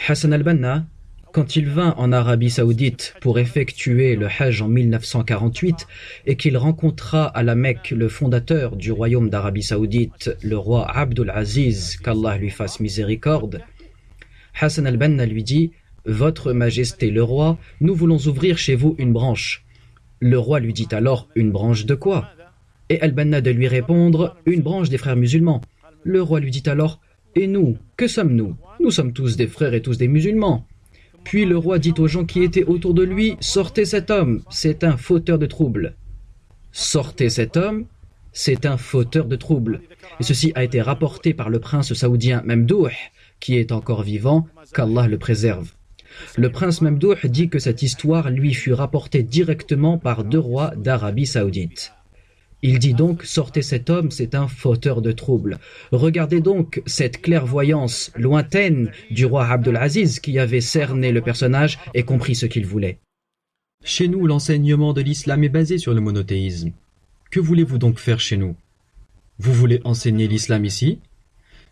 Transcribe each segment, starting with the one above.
Hassan al-Banna, quand il vint en Arabie Saoudite pour effectuer le Hajj en 1948 et qu'il rencontra à la Mecque le fondateur du royaume d'Arabie Saoudite, le roi Abdul Aziz, qu'Allah lui fasse miséricorde, Hassan al-Banna lui dit « Votre Majesté le roi, nous voulons ouvrir chez vous une branche. » Le roi lui dit alors « Une branche de quoi ?» Et al-Banna de lui répondre « Une branche des frères musulmans. » Le roi lui dit alors « Et nous, que sommes-nous? Nous sommes tous des frères et tous des musulmans. » Puis le roi dit aux gens qui étaient autour de lui « Sortez cet homme, c'est un fauteur de troubles. » Sortez cet homme, c'est un fauteur de troubles. Et ceci a été rapporté par le prince saoudien Mamdouh, qui est encore vivant, qu'Allah le préserve. Le prince Mamdouh dit que cette histoire lui fut rapportée directement par deux rois d'Arabie Saoudite. Il dit donc, sortez cet homme, c'est un fauteur de troubles. Regardez donc cette clairvoyance lointaine du roi Abdul Aziz qui avait cerné le personnage et compris ce qu'il voulait. Chez nous, l'enseignement de l'islam est basé sur le monothéisme. Que voulez-vous donc faire chez nous? Vous voulez enseigner l'islam ici?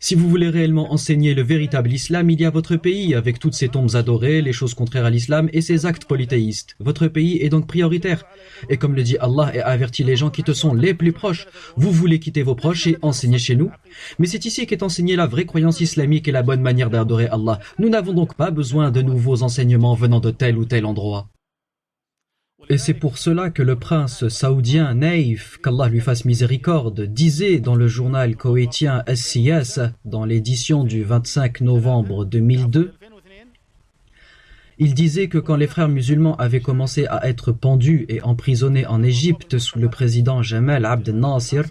Si vous voulez réellement enseigner le véritable islam, il y a votre pays, avec toutes ses tombes adorées, les choses contraires à l'islam et ses actes polythéistes. Votre pays est donc prioritaire. Et comme le dit Allah et a averti les gens qui te sont les plus proches, vous voulez quitter vos proches et enseigner chez nous? Mais c'est ici qu'est enseignée la vraie croyance islamique et la bonne manière d'adorer Allah. Nous n'avons donc pas besoin de nouveaux enseignements venant de tel ou tel endroit. Et c'est pour cela que le prince saoudien Naïf, qu'Allah lui fasse miséricorde, disait dans le journal koweïtien As-Siyas, dans l'édition du 25 novembre 2002, il disait que quand les frères musulmans avaient commencé à être pendus et emprisonnés en Égypte sous le président Jamal Abdel Nasser,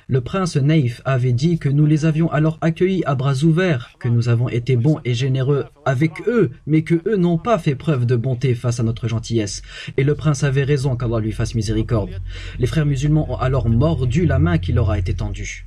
le prince Naïf avait dit que nous les avions alors accueillis à bras ouverts, que nous avons été bons et généreux avec eux, mais que eux n'ont pas fait preuve de bonté face à notre gentillesse. Et le prince avait raison, qu'Allah lui fasse miséricorde. Les frères musulmans ont alors mordu la main qui leur a été tendue.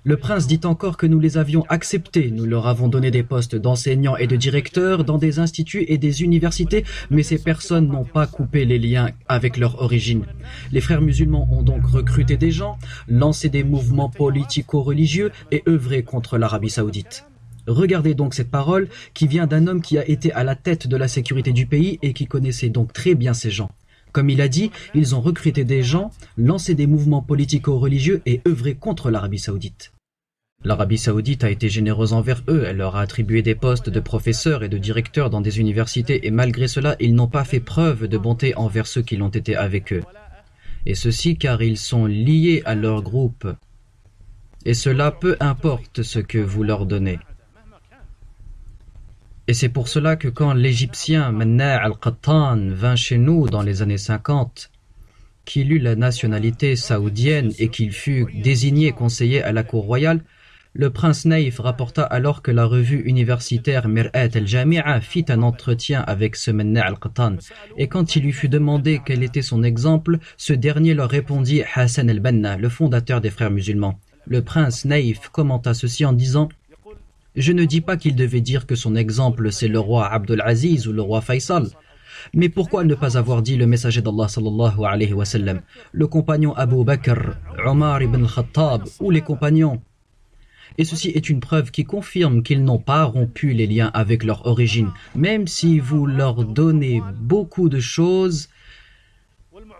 Le prince dit encore que nous les avions acceptés, nous leur avons donné des postes d'enseignants et de directeurs dans des instituts et des universités, mais ces personnes n'ont pas coupé les liens avec leur origine. Les frères musulmans ont donc recruté des gens, lancé des mouvements politico-religieux et œuvré contre l'Arabie Saoudite. Regardez donc cette parole qui vient d'un homme qui a été à la tête de la sécurité du pays et qui connaissait donc très bien ces gens. Comme il a dit, ils ont recruté des gens, lancé des mouvements politico-religieux et œuvré contre l'Arabie Saoudite. L'Arabie Saoudite a été généreuse envers eux, elle leur a attribué des postes de professeurs et de directeurs dans des universités et malgré cela, ils n'ont pas fait preuve de bonté envers ceux qui l'ont été avec eux. Et ceci car ils sont liés à leur groupe. Et cela peu importe ce que vous leur donnez. Et c'est pour cela que quand l'Égyptien Manna' al-Qattan vint chez nous dans les années 50, qu'il eut la nationalité saoudienne et qu'il fut désigné conseiller à la cour royale, le prince Naïf rapporta alors que la revue universitaire Mir'at al-Jami'a fit un entretien avec ce Manna' al-Qattan. Et quand il lui fut demandé quel était son exemple, ce dernier leur répondit Hassan al-Banna, le fondateur des frères musulmans. Le prince Naïf commenta ceci en disant « Je ne dis pas qu'il devait dire que son exemple c'est le roi Abdul Aziz ou le roi Faisal. Mais pourquoi ne pas avoir dit le messager d'Allah sallallahu alayhi wa sallam, le compagnon Abu Bakr, Omar ibn al-Khattab ou les compagnons? Et ceci est une preuve qui confirme qu'ils n'ont pas rompu les liens avec leur origine. Même si vous leur donnez beaucoup de choses,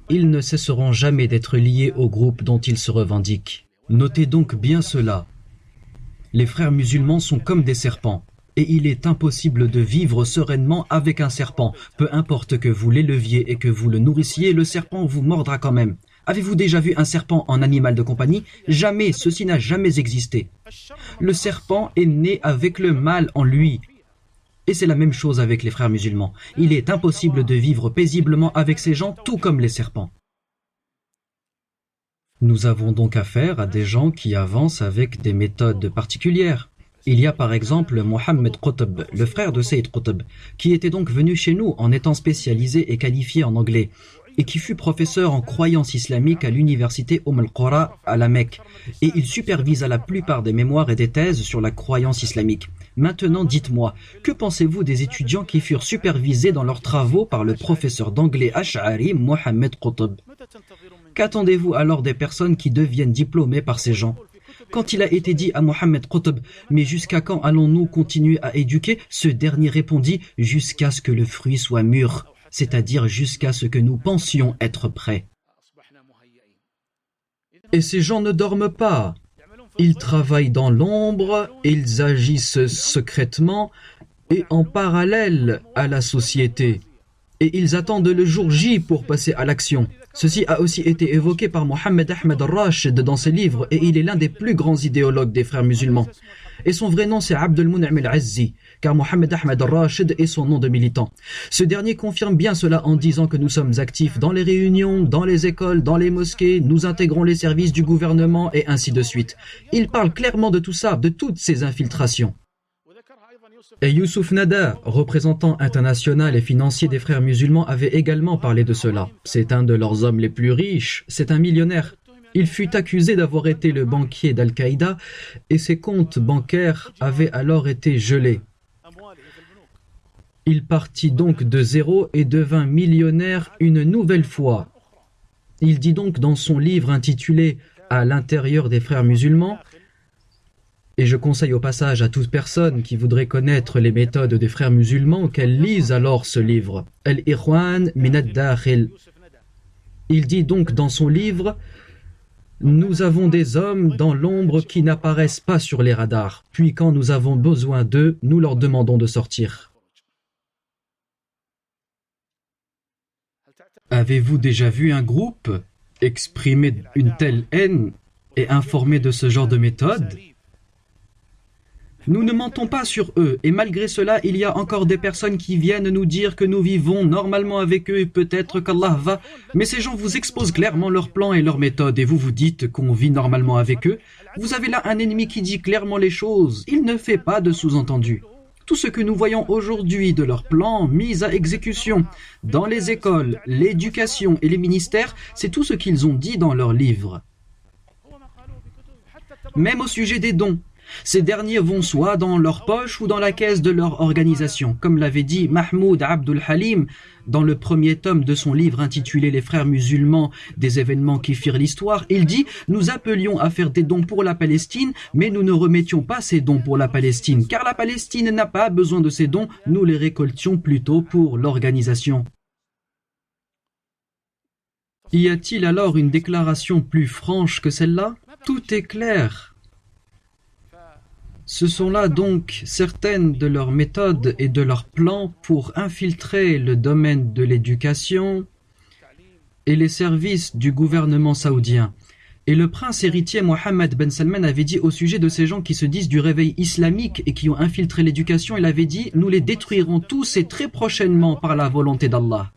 ils ne cesseront jamais d'être liés au groupe dont ils se revendiquent. Notez donc bien cela. Les frères musulmans sont comme des serpents. Et il est impossible de vivre sereinement avec un serpent. Peu importe que vous l'éleviez et que vous le nourrissiez, le serpent vous mordra quand même. Avez-vous déjà vu un serpent en animal de compagnie? Jamais, ceci n'a jamais existé. Le serpent est né avec le mal en lui. Et c'est la même chose avec les frères musulmans. Il est impossible de vivre paisiblement avec ces gens, tout comme les serpents. Nous avons donc affaire à des gens qui avancent avec des méthodes particulières. Il y a par exemple Mohammed Qutb, le frère de Sayyid Qutb, qui était donc venu chez nous en étant spécialisé et qualifié en anglais, et qui fut professeur en croyance islamique à l'université al-Qura à la Mecque, et il supervisa la plupart des mémoires et des thèses sur la croyance islamique. Maintenant, dites-moi, que pensez-vous des étudiants qui furent supervisés dans leurs travaux par le professeur d'anglais Ash'ari Mohammed Qutb? Qu'attendez-vous alors des personnes qui deviennent diplômées par ces gens? Quand il a été dit à Mohammed Qutb, mais jusqu'à quand allons-nous continuer à éduquer? Ce dernier répondit, jusqu'à ce que le fruit soit mûr, c'est-à-dire jusqu'à ce que nous pensions être prêts. Et ces gens ne dorment pas. Ils travaillent dans l'ombre, ils agissent secrètement et en parallèle à la société. Et ils attendent le jour J pour passer à l'action. Ceci a aussi été évoqué par Mohammed Ahmed al-Rashid dans ses livres et il est l'un des plus grands idéologues des frères musulmans. Et son vrai nom c'est Abdul Mun'im al-Azzi, car Mohammed Ahmed al-Rashid est son nom de militant. Ce dernier confirme bien cela en disant que nous sommes actifs dans les réunions, dans les écoles, dans les mosquées, nous intégrons les services du gouvernement et ainsi de suite. Il parle clairement de tout ça, de toutes ces infiltrations. Et Youssouf Nada, représentant international et financier des frères musulmans, avait également parlé de cela. C'est un de leurs hommes les plus riches, c'est un millionnaire. Il fut accusé d'avoir été le banquier d'Al-Qaïda et ses comptes bancaires avaient alors été gelés. Il partit donc de zéro et devint millionnaire une nouvelle fois. Il dit donc dans son livre intitulé « À l'intérieur des frères musulmans », et je conseille au passage à toute personne qui voudrait connaître les méthodes des frères musulmans qu'elle lise alors ce livre. Al-Ikhwan min ad-Dakhil. Il dit donc dans son livre « Nous avons des hommes dans l'ombre qui n'apparaissent pas sur les radars, puis quand nous avons besoin d'eux, nous leur demandons de sortir. » Avez-vous déjà vu un groupe exprimer une telle haine et informer de ce genre de méthode? Nous ne mentons pas sur eux, et malgré cela, il y a encore des personnes qui viennent nous dire que nous vivons normalement avec eux et peut-être qu'Allah va. Mais ces gens vous exposent clairement leurs plans et leurs méthodes et vous vous dites qu'on vit normalement avec eux. Vous avez là un ennemi qui dit clairement les choses, il ne fait pas de sous-entendu. Tout ce que nous voyons aujourd'hui de leurs plans mis à exécution dans les écoles, l'éducation et les ministères, c'est tout ce qu'ils ont dit dans leurs livres. Même au sujet des dons. Ces derniers vont soit dans leur poche ou dans la caisse de leur organisation, comme l'avait dit Mahmoud Abdul Halim dans le premier tome de son livre intitulé Les frères musulmans, des événements qui firent l'histoire. Il dit « Nous appelions à faire des dons pour la Palestine, mais nous ne remettions pas ces dons pour la Palestine, car la Palestine n'a pas besoin de ces dons, nous les récoltions plutôt pour l'organisation. » Y a-t-il alors une déclaration plus franche que celle-là? Tout est clair. Ce sont là donc certaines de leurs méthodes et de leurs plans pour infiltrer le domaine de l'éducation et les services du gouvernement saoudien. Et le prince héritier Mohammed Ben Salman avait dit au sujet de ces gens qui se disent du réveil islamique et qui ont infiltré l'éducation, il avait dit « Nous les détruirons tous et très prochainement par la volonté d'Allah ».